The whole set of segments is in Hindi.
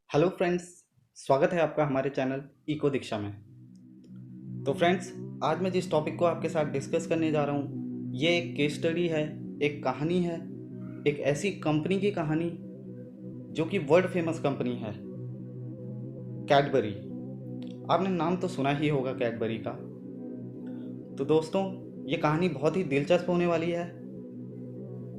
Hello friends. स्वागत है आपका हमारे चैनल इको दीक्षा में। तो फ्रेंड्स, आज मैं जिस टॉपिक को आपके साथ डिस्कस करने जा रहा हूँ ये एक केस स्टडी है, एक कहानी है, एक ऐसी कंपनी की कहानी जो कि वर्ल्ड फेमस कंपनी है, कैडबरी। आपने नाम तो सुना ही होगा कैडबरी का। तो दोस्तों, ये कहानी बहुत ही दिलचस्प होने वाली है।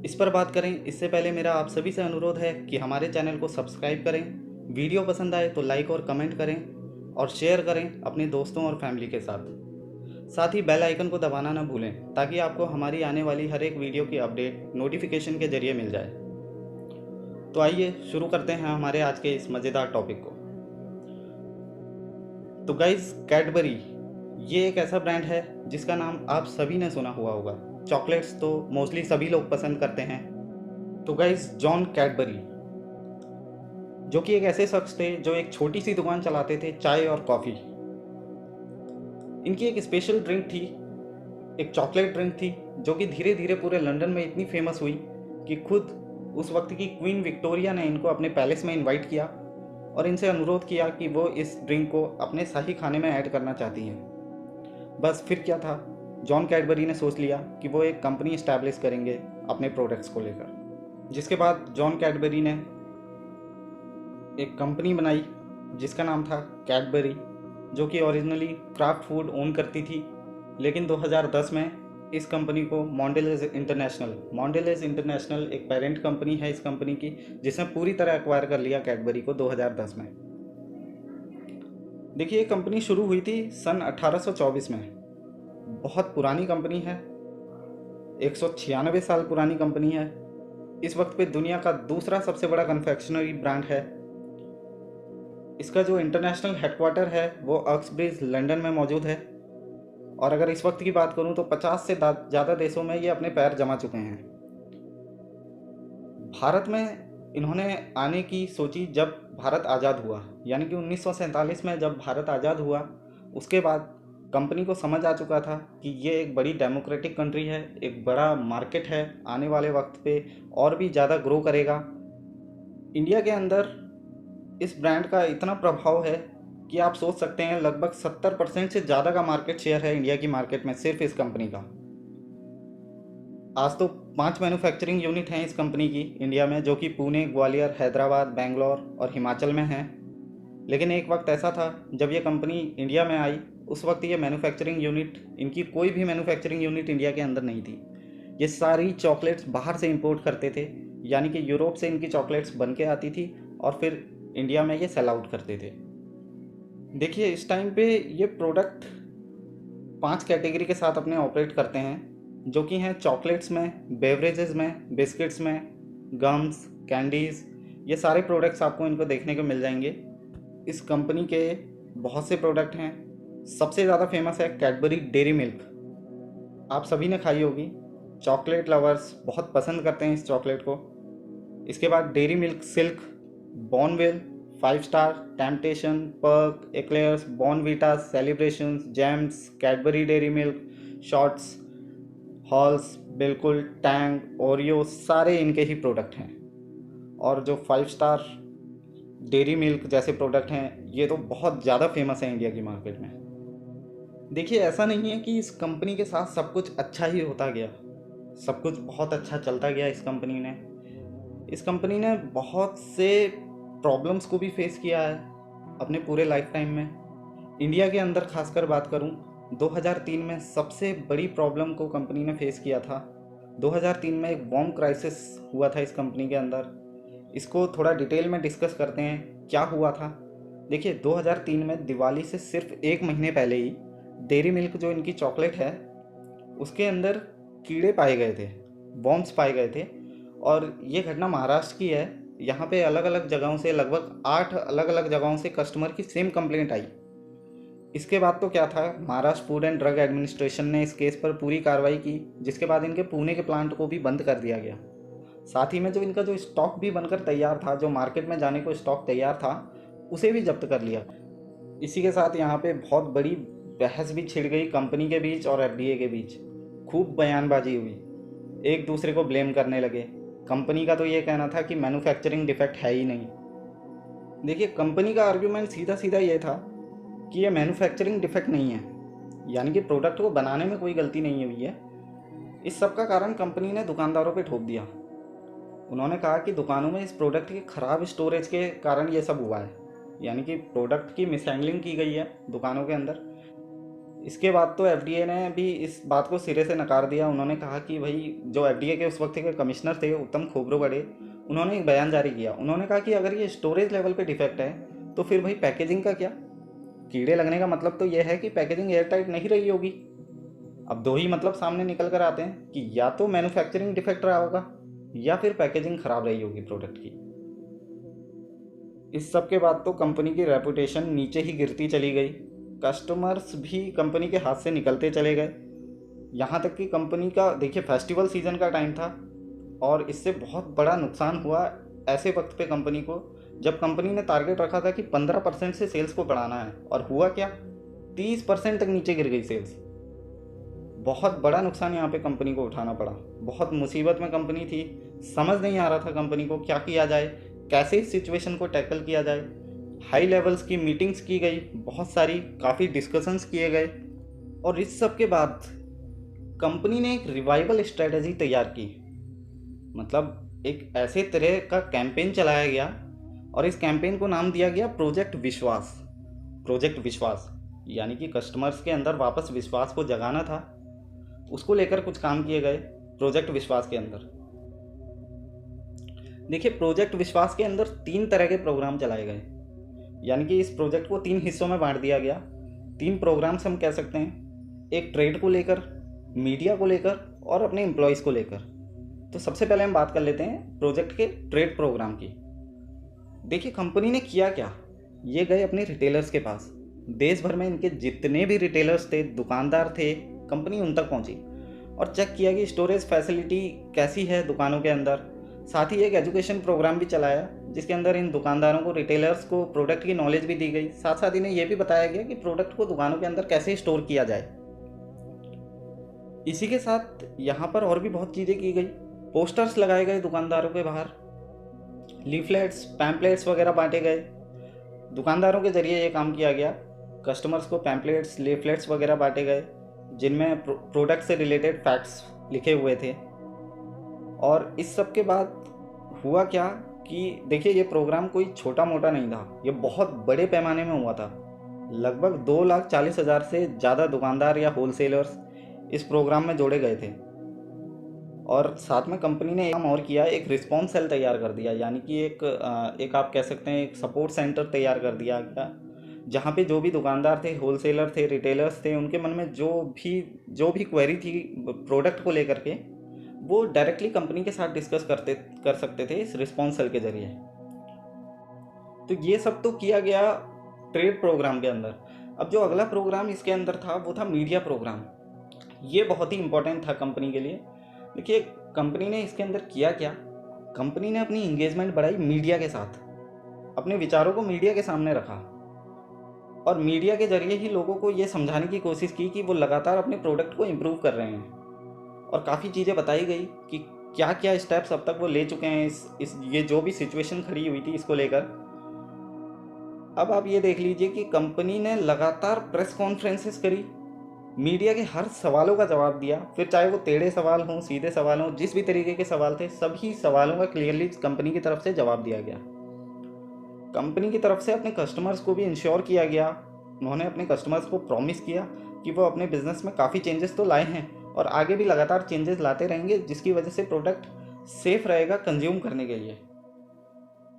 इस पर बात करें इससे पहले मेरा आप सभी से अनुरोध है कि हमारे चैनल को सब्सक्राइब करें, वीडियो पसंद आए तो लाइक और कमेंट करें और शेयर करें अपने दोस्तों और फैमिली के साथ। साथ ही बेल आइकन को दबाना ना भूलें ताकि आपको हमारी आने वाली हर एक वीडियो की अपडेट नोटिफिकेशन के जरिए मिल जाए। तो आइए शुरू करते हैं हमारे आज के इस मज़ेदार टॉपिक को। तो गाइस, कैडबरी ये एक ऐसा ब्रांड है जिसका नाम आप सभी ने सुना हुआ होगा। चॉकलेट्स तो मोस्टली सभी लोग पसंद करते हैं। तो गाइस, जॉन कैडबरी जो कि एक ऐसे शख्स थे जो एक छोटी सी दुकान चलाते थे, चाय और कॉफ़ी। इनकी एक स्पेशल ड्रिंक थी, एक चॉकलेट ड्रिंक थी जो कि धीरे धीरे पूरे लंदन में इतनी फेमस हुई कि खुद उस वक्त की क्वीन विक्टोरिया ने इनको अपने पैलेस में इनवाइट किया और इनसे अनुरोध किया कि वो इस ड्रिंक को अपने शाही खाने में ऐड करना चाहती हैं। बस फिर क्या था, जॉन कैडबरी ने सोच लिया कि वो एक कंपनी इस्टेब्लिश करेंगे अपने प्रोडक्ट्स को लेकर। जिसके बाद जॉन कैडबरी ने एक कंपनी बनाई जिसका नाम था कैडबरी, जो कि ओरिजिनली क्राफ्ट फूड ओन करती थी। लेकिन 2010 में इस कंपनी को मॉन्डेलेज इंटरनेशनल एक पेरेंट कंपनी है इस कंपनी की, जिसने पूरी तरह एक्वायर कर लिया कैडबरी को 2010 में। देखिए, ये कंपनी शुरू हुई थी सन 1824 में। बहुत पुरानी कंपनी है, 196 साल पुरानी कंपनी है। इस वक्त पे दुनिया का दूसरा सबसे बड़ा कन्फेक्शनरी ब्रांड है। इसका जो इंटरनेशनल हेडक्वार्टर है वो ऑक्सब्रिज लंदन में मौजूद है। और अगर इस वक्त की बात करूं तो 50 से ज़्यादा देशों में ये अपने पैर जमा चुके हैं। भारत में इन्होंने आने की सोची जब भारत आज़ाद हुआ, यानी कि 1947 में जब भारत आज़ाद हुआ। उसके बाद कंपनी को समझ आ चुका था कि ये एक बड़ी डेमोक्रेटिक कंट्री है, एक बड़ा मार्केट है, आने वाले वक्त पे और भी ज़्यादा ग्रो करेगा। इंडिया के अंदर इस ब्रांड का इतना प्रभाव है कि आप सोच सकते हैं लगभग 70% से ज़्यादा का मार्केट शेयर है इंडिया की मार्केट में सिर्फ इस कंपनी का। आज तो 5 मैन्युफैक्चरिंग यूनिट हैं इस कंपनी की इंडिया में, जो कि पुणे, ग्वालियर, हैदराबाद, बेंगलोर और हिमाचल में हैं। लेकिन एक वक्त ऐसा था जब ये कंपनी इंडिया में आई, उस वक्त ये मैन्युफैक्चरिंग यूनिट, इनकी कोई भी मैन्युफैक्चरिंग यूनिट इंडिया के अंदर नहीं थी। ये सारी चॉकलेट्स बाहर से इंपोर्ट करते थे, यानी कि यूरोप से इनकी चॉकलेट्स बन के आती थी और फिर इंडिया में ये सेल आउट करते थे। देखिए, इस टाइम पे ये प्रोडक्ट 5 कैटेगरी के साथ अपने ऑपरेट करते हैं, जो कि हैं चॉकलेट्स में, बेवरेजेस में, बिस्किट्स में, गम्स, कैंडीज़। ये सारे प्रोडक्ट्स आपको इनको देखने को मिल जाएंगे। इस कंपनी के बहुत से प्रोडक्ट हैं। सबसे ज़्यादा फेमस है कैडबरी डेयरी मिल्क। आप सभी ने खाई होगी, चॉकलेट लवर्स बहुत पसंद करते हैं इस चॉकलेट को। इसके बाद Dairy Milk Silk, Bournville, 5 Star, Temptation, Perk, Eclairs, Bournvita, Celebrations, Gems, Cadbury Dairy Milk, Shots, Halls, बिल्कुल, टैंग, ओरियो, सारे इनके ही प्रोडक्ट हैं। और जो 5 स्टार डेयरी मिल्क जैसे प्रोडक्ट हैं ये तो बहुत ज़्यादा फेमस है इंडिया की मार्केट में। देखिए, ऐसा नहीं है कि इस कंपनी के साथ सब कुछ अच्छा ही होता गया, सब कुछ बहुत अच्छा चलता गया। इस कंपनी ने बहुत से प्रॉब्लम्स को भी फेस किया है अपने पूरे लाइफ टाइम में। इंडिया के अंदर खासकर बात करूं, 2003 में सबसे बड़ी प्रॉब्लम को कंपनी ने फेस किया था। 2003 में एक बॉम्ब क्राइसिस हुआ था इस कंपनी के अंदर। इसको थोड़ा डिटेल में डिस्कस करते हैं क्या हुआ था। देखिए, 2003 में दिवाली से सिर्फ एक महीने पहले ही डेयरी मिल्क जो इनकी चॉकलेट है उसके अंदर कीड़े पाए गए थे, बॉम्ब्स पाए गए थे। और ये घटना महाराष्ट्र की है। यहाँ पे अलग अलग जगहों से, लगभग 8 अलग अलग जगहों से कस्टमर की सेम कंप्लेंट आई। इसके बाद तो क्या था, Maharashtra food and drug administration ने इस केस पर पूरी कार्रवाई की, जिसके बाद इनके पुणे के प्लांट को भी बंद कर दिया गया। साथ ही में जो इनका जो स्टॉक भी बनकर तैयार था, जो मार्केट में जाने को स्टॉक तैयार था, उसे भी जब्त कर लिया। इसी के साथ यहाँ पे बहुत बड़ी बहस भी छिड़ गई कंपनी के बीच और एफडीए के बीच। खूब बयानबाजी हुई, एक दूसरे को ब्लेम करने लगे। कंपनी का तो ये कहना था कि मैन्युफैक्चरिंग डिफेक्ट है ही नहीं। देखिए, कंपनी का आर्ग्यूमेंट सीधा सीधा ये था कि ये मैन्युफैक्चरिंग डिफेक्ट नहीं है, यानी कि प्रोडक्ट को बनाने में कोई गलती नहीं हुई है। इस सब का कारण कंपनी ने दुकानदारों पे थोप दिया। उन्होंने कहा कि दुकानों में इस प्रोडक्ट के ख़राब स्टोरेज के कारण ये सब हुआ है, यानी कि प्रोडक्ट की मिसहैंडलिंग की गई है दुकानों के अंदर। इसके बाद तो एफडीए ने भी इस बात को सिरे से नकार दिया। उन्होंने कहा कि भाई, जो एफडीए के उस वक्त के कमिश्नर थे उत्तम खोब्रोगडे, उन्होंने एक बयान जारी किया। उन्होंने कहा कि अगर ये स्टोरेज लेवल पे डिफेक्ट है तो फिर भाई पैकेजिंग का क्या? कीड़े लगने का मतलब तो यह है कि पैकेजिंग एयर टाइट नहीं रही होगी। अब दो ही मतलब सामने निकल कर आते हैं कि या तो मैन्युफैक्चरिंग डिफेक्ट रहा होगा या फिर पैकेजिंग खराब रही होगी प्रोडक्ट की। इस सब के बाद तो कंपनी की रेपुटेशन नीचे ही गिरती चली गई। कस्टमर्स भी कंपनी के हाथ से निकलते चले गए। यहाँ तक कि कंपनी का, देखिए, फेस्टिवल सीजन का टाइम था और इससे बहुत बड़ा नुकसान हुआ ऐसे वक्त पे कंपनी को, जब कंपनी ने टारगेट रखा था कि 15% से सेल्स को बढ़ाना है, और हुआ क्या, 30% तक नीचे गिर गई सेल्स। बहुत बड़ा नुकसान यहाँ पे कंपनी को उठाना पड़ा। बहुत मुसीबत में कंपनी थी, समझ नहीं आ रहा था कंपनी को क्या किया जाए, कैसे इस सिचुएशन को टैकल किया जाए। हाई लेवल्स की मीटिंग्स की गई, बहुत सारी, काफ़ी डिस्कशंस किए गए, और इस सब के बाद कंपनी ने एक रिवाइवल स्ट्रेटजी तैयार की। मतलब एक ऐसे तरह का कैंपेन चलाया गया और इस कैंपेन को नाम दिया गया प्रोजेक्ट विश्वास। प्रोजेक्ट विश्वास यानी कि कस्टमर्स के अंदर वापस विश्वास को जगाना था, उसको लेकर कुछ काम किए गए प्रोजेक्ट विश्वास के अंदर। देखिए, प्रोजेक्ट विश्वास के अंदर 3 तरह के प्रोग्राम चलाए गए, यानी कि इस प्रोजेक्ट को 3 हिस्सों में बांट दिया गया। 3 प्रोग्राम्स हम कह सकते हैं, एक ट्रेड को लेकर, मीडिया को लेकर और अपने एम्प्लॉयज़ को लेकर। तो सबसे पहले हम बात कर लेते हैं प्रोजेक्ट के ट्रेड प्रोग्राम की। देखिए, कंपनी ने किया क्या, ये गए अपने रिटेलर्स के पास। देश भर में इनके जितने भी रिटेलर्स थे, दुकानदार थे, कंपनी उन तक पहुंची और चेक किया कि स्टोरेज फैसिलिटी कैसी है दुकानों के अंदर। साथ ही एक एजुकेशन प्रोग्राम भी चलाया जिसके अंदर इन दुकानदारों को, रिटेलर्स को प्रोडक्ट की नॉलेज भी दी गई। साथ साथ इन्हें यह भी बताया गया कि प्रोडक्ट को दुकानों के अंदर कैसे स्टोर किया जाए। इसी के साथ यहाँ पर और भी बहुत चीज़ें की गई। पोस्टर्स लगाए गए दुकानदारों के बाहर, लीफलेट्स, पैम्पलेट्स वगैरह बांटे गए। दुकानदारों के जरिए ये काम किया गया। कस्टमर्स को पैम्पलेट्स, लीफलेट्स वगैरह बांटे गए जिनमें प्रोडक्ट से रिलेटेड फैक्ट्स लिखे हुए थे। और इस सब के बाद हुआ क्या कि देखिए, ये प्रोग्राम कोई छोटा मोटा नहीं था, ये बहुत बड़े पैमाने में हुआ था। लगभग 2,40,000 से ज़्यादा दुकानदार या होलसेलर्स इस प्रोग्राम में जोड़े गए थे। और साथ में कंपनी ने एक काम और किया, एक रिस्पॉन्स सेल तैयार कर दिया, यानी कि एक आप कह सकते हैं एक सपोर्ट सेंटर तैयार कर दिया गया, जहाँ पे जो भी दुकानदार थे, होलसेलर थे, रिटेलर्स थे, उनके मन में जो भी क्वेरी थी प्रोडक्ट को लेकर के, वो डायरेक्टली कंपनी के साथ डिस्कस कर सकते थे इस रिस्पॉन्स सेल के जरिए। तो ये सब तो किया गया ट्रेड प्रोग्राम के अंदर। अब जो अगला प्रोग्राम इसके अंदर था वो था मीडिया प्रोग्राम। ये बहुत ही इंपॉर्टेंट था कंपनी के लिए। देखिए, कंपनी ने इसके अंदर किया क्या, कंपनी ने अपनी इंगेजमेंट बढ़ाई मीडिया के साथ, अपने विचारों को मीडिया के सामने रखा और मीडिया के जरिए ही लोगों को ये समझाने की कोशिश की कि वो लगातार अपने प्रोडक्ट को इम्प्रूव कर रहे हैं। और काफ़ी चीज़ें बताई गई कि क्या क्या स्टेप्स अब तक वो ले चुके हैं ये जो भी सिचुएशन खड़ी हुई थी इसको लेकर। अब आप ये देख लीजिए कि कंपनी ने लगातार प्रेस कॉन्फ्रेंसेस करी, मीडिया के हर सवालों का जवाब दिया, फिर चाहे वो टेढ़े सवाल हों, सीधे सवाल हों, जिस भी तरीके के सवाल थे, सभी सवालों का क्लियरली कंपनी की तरफ से जवाब दिया गया। कंपनी की तरफ से अपने कस्टमर्स को भी इंश्योर किया गया। उन्होंने अपने कस्टमर्स को प्रॉमिस किया कि वो अपने बिजनेस में काफ़ी चेंजेस तो लाए हैं और आगे भी लगातार चेंजेस लाते रहेंगे, जिसकी वजह से प्रोडक्ट सेफ रहेगा कंज्यूम करने के लिए।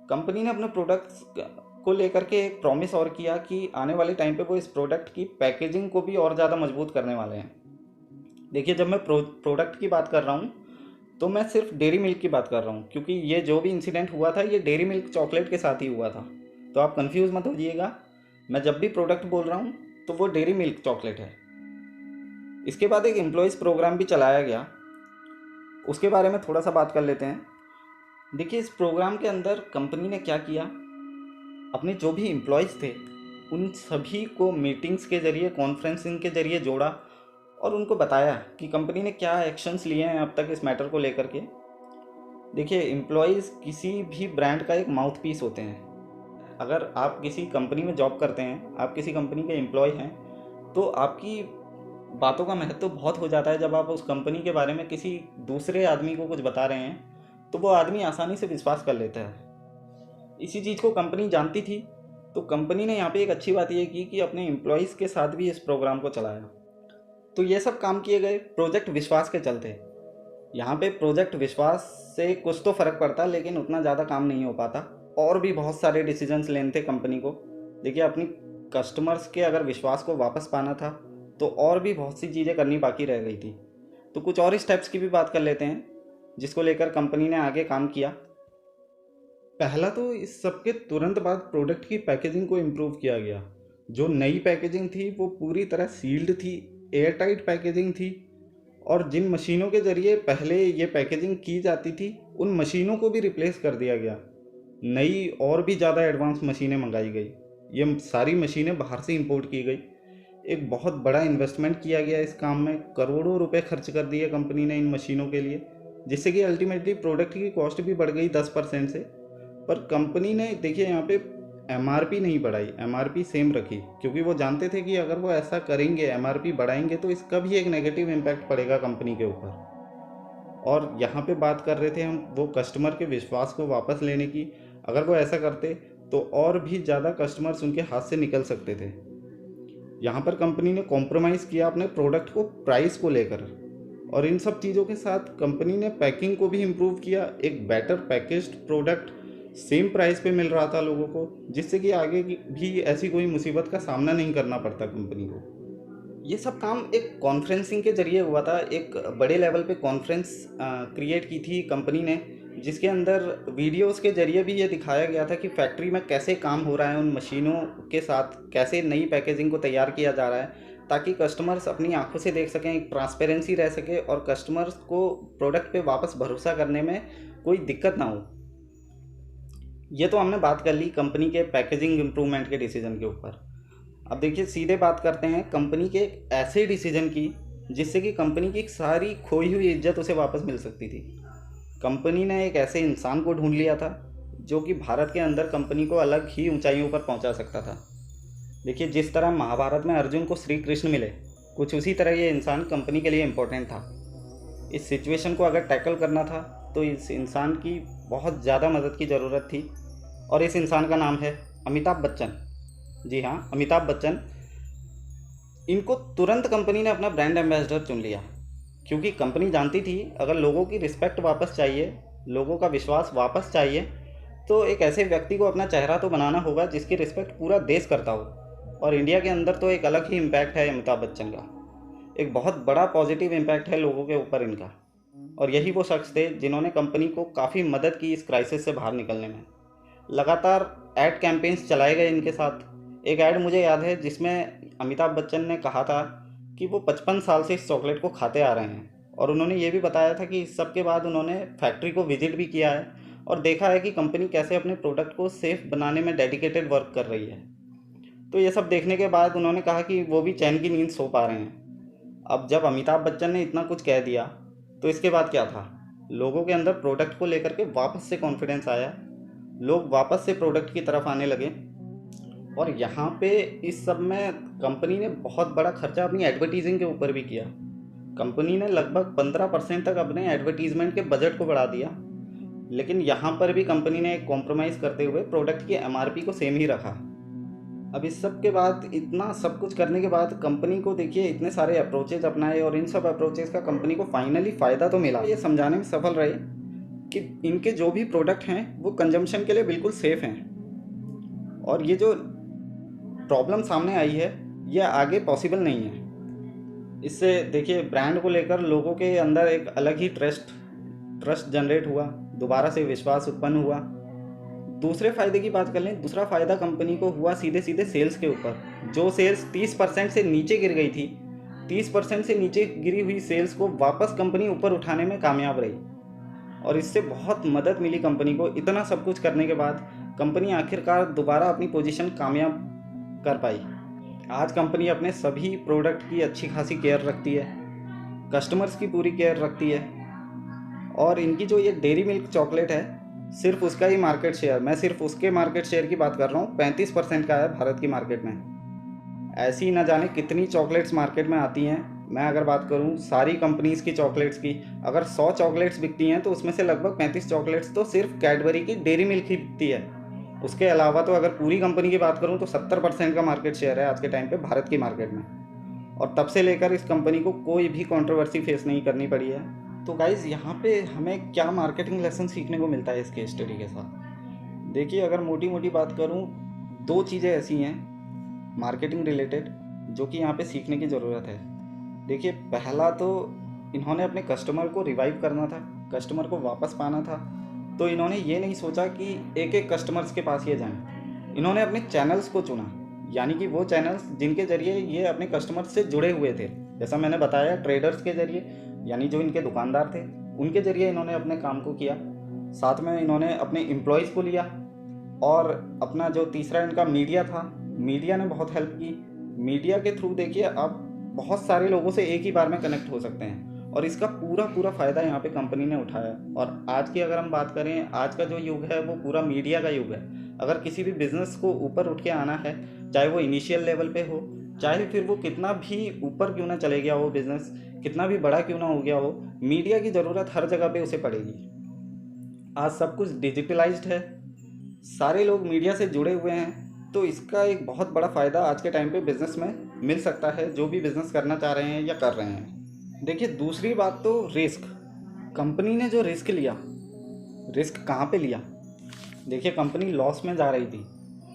कंपनी ने अपने प्रोडक्ट्स को लेकर के एक प्रॉमिस और किया कि आने वाले टाइम पे वो इस प्रोडक्ट की पैकेजिंग को भी और ज़्यादा मजबूत करने वाले हैं। देखिए, जब मैं प्रोडक्ट की बात कर रहा हूँ तो मैं सिर्फ डेयरी मिल्क की बात कर रहा हूँ, क्योंकि ये जो भी इंसिडेंट हुआ था ये डेयरी मिल्क चॉकलेट के साथ ही हुआ था। तो आप कंफ्यूज मत होइएगा, मैं जब भी प्रोडक्ट बोल रहा हूँ तो वो डेयरी मिल्क चॉकलेट है। इसके बाद एक एम्प्लॉयज़ प्रोग्राम भी चलाया गया, उसके बारे में थोड़ा सा बात कर लेते हैं। देखिए, इस प्रोग्राम के अंदर कंपनी ने क्या किया, अपने जो भी एम्प्लॉयज़ थे उन सभी को मीटिंग्स के ज़रिए, कॉन्फ्रेंसिंग के ज़रिए जोड़ा और उनको बताया कि कंपनी ने क्या एक्शंस लिए हैं अब तक इस मैटर को लेकर के। देखिए, एम्प्लॉयज़ किसी भी ब्रांड का एक माउथ पीस होते हैं। अगर आप किसी कंपनी में जॉब करते हैं, आप किसी कंपनी के एम्प्लॉय हैं, तो आपकी बातों का महत्व बहुत हो जाता है। जब आप उस कंपनी के बारे में किसी दूसरे आदमी को कुछ बता रहे हैं तो वो आदमी आसानी से विश्वास कर लेता है। इसी चीज़ को कंपनी जानती थी, तो कंपनी ने यहाँ पे एक अच्छी बात ये की कि अपने एम्प्लॉयज़ के साथ भी इस प्रोग्राम को चलाया। तो ये सब काम किए गए प्रोजेक्ट विश्वास के चलते। यहाँ पे प्रोजेक्ट विश्वास से कुछ तो फ़र्क पड़ता, लेकिन उतना ज़्यादा काम नहीं हो पाता। और भी बहुत सारे डिसीजंस लेने थे कंपनी को। देखिए, अपनी कस्टमर्स के अगर विश्वास को वापस पाना था तो और भी बहुत सी चीज़ें करनी बाकी रह गई थी। तो कुछ और स्टेप्स की भी बात कर लेते हैं जिसको लेकर कंपनी ने आगे काम किया। पहला तो इस सब के तुरंत बाद प्रोडक्ट की पैकेजिंग को इम्प्रूव किया गया। जो नई पैकेजिंग थी वो पूरी तरह सील्ड थी, एयर टाइट पैकेजिंग थी। और जिन मशीनों के ज़रिए पहले ये पैकेजिंग की जाती थी उन मशीनों को भी रिप्लेस कर दिया गया। नई और भी ज़्यादा एडवांस मशीनें मंगाई गई। ये सारी मशीनें बाहर से इंपोर्ट की गई। एक बहुत बड़ा इन्वेस्टमेंट किया गया इस काम में, करोड़ों रुपए खर्च कर दिए कंपनी ने इन मशीनों के लिए, जिससे कि अल्टीमेटली प्रोडक्ट की कॉस्ट भी बढ़ गई 10% से। पर कंपनी ने देखिए यहाँ पे एमआरपी नहीं बढ़ाई, एमआरपी सेम रखी, क्योंकि वो जानते थे कि अगर वो ऐसा करेंगे, एमआरपी बढ़ाएंगे, तो इसका भी एक नेगेटिव इम्पैक्ट पड़ेगा कंपनी के ऊपर। और यहाँ पे बात कर रहे थे हम वो कस्टमर के विश्वास को वापस लेने की। अगर वो ऐसा करते तो और भी ज़्यादा कस्टमर्स उनके हाथ से निकल सकते थे। यहाँ पर कंपनी ने कॉम्प्रोमाइज़ किया अपने प्रोडक्ट को प्राइस को लेकर, और इन सब चीज़ों के साथ कंपनी ने पैकिंग को भी इम्प्रूव किया। एक better packaged product same price पे मिल रहा था लोगों को, जिससे कि आगे भी ऐसी कोई मुसीबत का सामना नहीं करना पड़ता कंपनी को। ये सब काम एक कॉन्फ्रेंसिंग के जरिए हुआ था। एक बड़े लेवल पे कॉन्फ्रेंस क्रिएट की थी कंपनी ने, जिसके अंदर वीडियोस के जरिए भी ये दिखाया गया था कि फैक्ट्री में कैसे काम हो रहा है, उन मशीनों के साथ कैसे नई पैकेजिंग को तैयार किया जा रहा है, ताकि कस्टमर्स अपनी आंखों से देख सकें, एक ट्रांसपेरेंसी रह सके और कस्टमर्स को प्रोडक्ट पे वापस भरोसा करने में कोई दिक्कत ना हो। ये तो हमने बात कर ली कंपनी के पैकेजिंग इम्प्रूवमेंट के डिसीजन के ऊपर। अब देखिए, सीधे बात करते हैं कंपनी के एक ऐसे डिसीजन की जिससे कि कंपनी की सारी खोई हुई इज्जत उसे वापस मिल सकती थी। कंपनी ने एक ऐसे इंसान को ढूंढ लिया था जो कि भारत के अंदर कंपनी को अलग ही ऊंचाइयों पर पहुंचा सकता था। देखिए, जिस तरह महाभारत में अर्जुन को श्री कृष्ण मिले, कुछ उसी तरह ये इंसान कंपनी के लिए इम्पोर्टेंट था। इस सिचुएशन को अगर टैकल करना था तो इस इंसान की बहुत ज़्यादा मदद की ज़रूरत थी, और इस इंसान का नाम है अमिताभ बच्चन। जी हाँ, अमिताभ बच्चन। इनको तुरंत कंपनी ने अपना ब्रांड एम्बेसडर चुन लिया, क्योंकि कंपनी जानती थी अगर लोगों की रिस्पेक्ट वापस चाहिए, लोगों का विश्वास वापस चाहिए, तो एक ऐसे व्यक्ति को अपना चेहरा तो बनाना होगा जिसकी रिस्पेक्ट पूरा देश करता हो। और इंडिया के अंदर तो एक अलग ही इम्पैक्ट है अमिताभ बच्चन का, एक बहुत बड़ा पॉजिटिव इम्पैक्ट है लोगों के ऊपर इनका। और यही वो शख्स थे जिन्होंने कंपनी को काफ़ी मदद की इस क्राइसिस से बाहर निकलने में। लगातार ऐड कैंपेन्स चलाए गए इनके साथ। एक ऐड मुझे याद है जिसमें अमिताभ बच्चन ने कहा था कि वो 55 साल से इस चॉकलेट को खाते आ रहे हैं, और उन्होंने ये भी बताया था कि इस सब के बाद उन्होंने फैक्ट्री को विजिट भी किया है और देखा है कि कंपनी कैसे अपने प्रोडक्ट को सेफ बनाने में डेडिकेटेड वर्क कर रही है। तो ये सब देखने के बाद उन्होंने कहा कि वो भी चैन की नींद सो पा रहे हैं। अब जब अमिताभ बच्चन ने इतना कुछ कह दिया तो इसके बाद क्या था, लोगों के अंदर प्रोडक्ट को लेकर के वापस से कॉन्फिडेंस आया, लोग वापस से प्रोडक्ट की तरफ आने लगे। और यहाँ पे इस सब में कंपनी ने बहुत बड़ा खर्चा अपनी एडवर्टीजिंग के ऊपर भी किया। कंपनी ने लगभग 15% तक अपने एडवर्टीजमेंट के बजट को बढ़ा दिया, लेकिन यहाँ पर भी कंपनी ने एक कॉम्प्रोमाइज़ करते हुए प्रोडक्ट की एमआरपी को सेम ही रखा। अब इस सब के बाद, इतना सब कुछ करने के बाद, कंपनी को देखिए इतने सारे अप्रोचेज अपनाए और इन सब अप्रोचेज का कंपनी को फाइनली फ़ायदा तो मिला। ये समझाने में सफल रहे कि इनके जो भी प्रोडक्ट हैं वो कंजम्पशन के लिए बिल्कुल सेफ़ हैं, और ये जो प्रॉब्लम सामने आई है ये आगे पॉसिबल नहीं है। इससे देखिए ब्रांड को लेकर लोगों के अंदर एक अलग ही ट्रस्ट जनरेट हुआ, दोबारा से विश्वास उत्पन्न हुआ। दूसरे फ़ायदे की बात कर लें, दूसरा फ़ायदा कंपनी को हुआ सीधे सीधे सेल्स के ऊपर। जो सेल्स 30% से नीचे गिर गई थी, 30% से नीचे गिरी हुई सेल्स को वापस कंपनी ऊपर उठाने में कामयाब रही, और इससे बहुत मदद मिली कंपनी को। इतना सब कुछ करने के बाद कंपनी आखिरकार दोबारा अपनी पोजीशन कामयाब कर पाई। आज कंपनी अपने सभी प्रोडक्ट की अच्छी खासी केयर रखती है, कस्टमर्स की पूरी केयर रखती है, और इनकी जो ये डेयरी मिल्क चॉकलेट है सिर्फ उसका ही मार्केट शेयर, मैं सिर्फ उसके मार्केट शेयर की बात कर रहा हूँ, 35% का है भारत की मार्केट में। ऐसी ना जाने कितनी चॉकलेट्स मार्केट में आती हैं। मैं अगर बात करूँ सारी कंपनीज़ की चॉकलेट्स की, अगर 100 चॉकलेट्स बिकती हैं तो उसमें से लगभग 35 चॉकलेट्स तो सिर्फ कैडबरी की डेयरी मिल्क ही बिकती है। उसके अलावा तो अगर पूरी कंपनी की बात करूँ तो 70% का मार्केट शेयर है आज के टाइम पे भारत की मार्केट में। और तब से लेकर इस कंपनी को कोई भी कंट्रोवर्सी फेस नहीं करनी पड़ी है। तो गाइज़ यहाँ पे हमें क्या मार्केटिंग लेसन सीखने को मिलता है इस केस स्टडी के साथ? देखिए, अगर मोटी मोटी बात करूँ, दो चीज़ें ऐसी हैं मार्केटिंग रिलेटेड जो कि यहाँ पे सीखने की ज़रूरत है। देखिए, पहला तो इन्होंने अपने कस्टमर को रिवाइव करना था, कस्टमर को वापस पाना था। तो इन्होंने ये नहीं सोचा कि एक एक कस्टमर्स के पास ये जाएं, इन्होंने अपने चैनल्स को चुना, यानी कि वो चैनल्स जिनके ज़रिए ये अपने कस्टमर्स से जुड़े हुए थे। जैसा मैंने बताया, ट्रेडर्स के ज़रिए, यानी जो इनके दुकानदार थे उनके ज़रिए इन्होंने अपने काम को किया। साथ में इन्होंने अपने एम्प्लॉयज़ को लिया, और अपना जो तीसरा इनका मीडिया था, मीडिया ने बहुत हेल्प की। मीडिया के थ्रू देखिए अब बहुत सारे लोगों से एक ही बार में कनेक्ट हो सकते हैं, और इसका पूरा पूरा फ़ायदा यहाँ पे कंपनी ने उठाया। और आज की अगर हम बात करें, आज का जो युग है वो पूरा मीडिया का युग है। अगर किसी भी बिज़नेस को ऊपर उठ के आना है, चाहे वो इनिशियल लेवल पे हो, चाहे फिर वो कितना भी ऊपर क्यों ना चले गया हो, बिज़नेस कितना भी बड़ा क्यों ना हो गया हो, मीडिया की ज़रूरत हर जगह पे उसे पड़ेगी। आज सब कुछ डिजिटलाइज्ड है, सारे लोग मीडिया से जुड़े हुए हैं, तो इसका एक बहुत बड़ा फ़ायदा आज के टाइम पे बिज़नेस में मिल सकता है, जो भी बिज़नेस करना चाह रहे हैं या कर रहे हैं। देखिए, दूसरी बात तो रिस्क। कंपनी ने जो रिस्क लिया, रिस्क कहाँ पे लिया? देखिए, कंपनी लॉस में जा रही थी।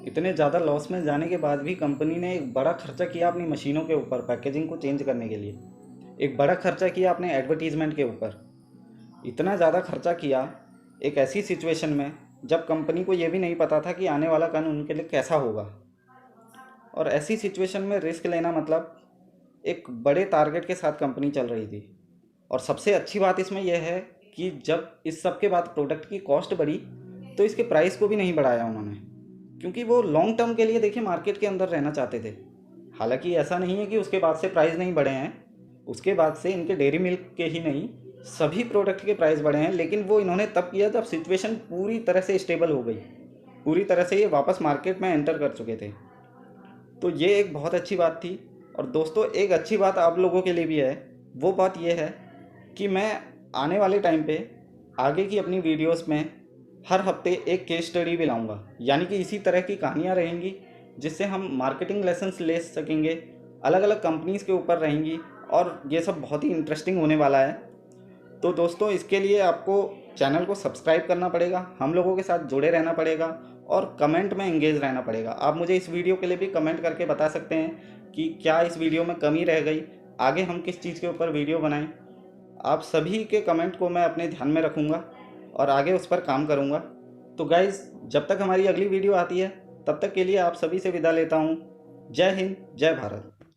इतने ज़्यादा लॉस में जाने के बाद भी कंपनी ने एक बड़ा खर्चा किया अपनी मशीनों के ऊपर, पैकेजिंग को चेंज करने के लिए। एक बड़ा खर्चा किया अपने एडवर्टीज़मेंट के ऊपर। इतना ज़्यादा खर्चा किया एक ऐसी सिचुएशन में जब कंपनी को ये भी नहीं पता था कि आने वाला कल उनके लिए कैसा होगा। और ऐसी सिचुएशन में रिस्क लेना मतलब एक बड़े टारगेट के साथ कंपनी चल रही थी। और सबसे अच्छी बात इसमें यह है कि जब इस सब के बाद प्रोडक्ट की कॉस्ट बढ़ी तो इसके प्राइस को भी नहीं बढ़ाया उन्होंने, क्योंकि वो लॉन्ग टर्म के लिए देखिए मार्केट के अंदर रहना चाहते थे। हालांकि ऐसा नहीं है कि उसके बाद से प्राइस नहीं बढ़े हैं, उसके बाद से इनके डेयरी मिल्क के ही नहीं, सभी प्रोडक्ट के प्राइस बढ़े हैं। लेकिन वो इन्होंने तब किया जब सिचुएशन पूरी तरह से स्टेबल हो गई, पूरी तरह से ये वापस मार्केट में एंटर कर चुके थे। तो ये एक बहुत अच्छी बात थी। और दोस्तों, एक अच्छी बात आप लोगों के लिए भी है। वो बात ये है कि मैं आने वाले टाइम पे आगे की अपनी वीडियोस में हर हफ्ते एक केस स्टडी भी लाऊंगा, यानी कि इसी तरह की कहानियाँ रहेंगी जिससे हम मार्केटिंग लेसन्स ले सकेंगे, अलग अलग कंपनीज़ के ऊपर रहेंगी, और ये सब बहुत ही इंटरेस्टिंग होने वाला है। तो दोस्तों, इसके लिए आपको चैनल को सब्सक्राइब करना पड़ेगा, हम लोगों के साथ जुड़े रहना पड़ेगा, और कमेंट में एंगेज रहना पड़ेगा। आप मुझे इस वीडियो के लिए भी कमेंट करके बता सकते हैं कि क्या इस वीडियो में कमी रह गई, आगे हम किस चीज़ के ऊपर वीडियो बनाएं। आप सभी के कमेंट को मैं अपने ध्यान में रखूँगा और आगे उस पर काम करूँगा। तो गाइज़, जब तक हमारी अगली वीडियो आती है तब तक के लिए आप सभी से विदा लेता हूँ। जय हिंद, जय भारत।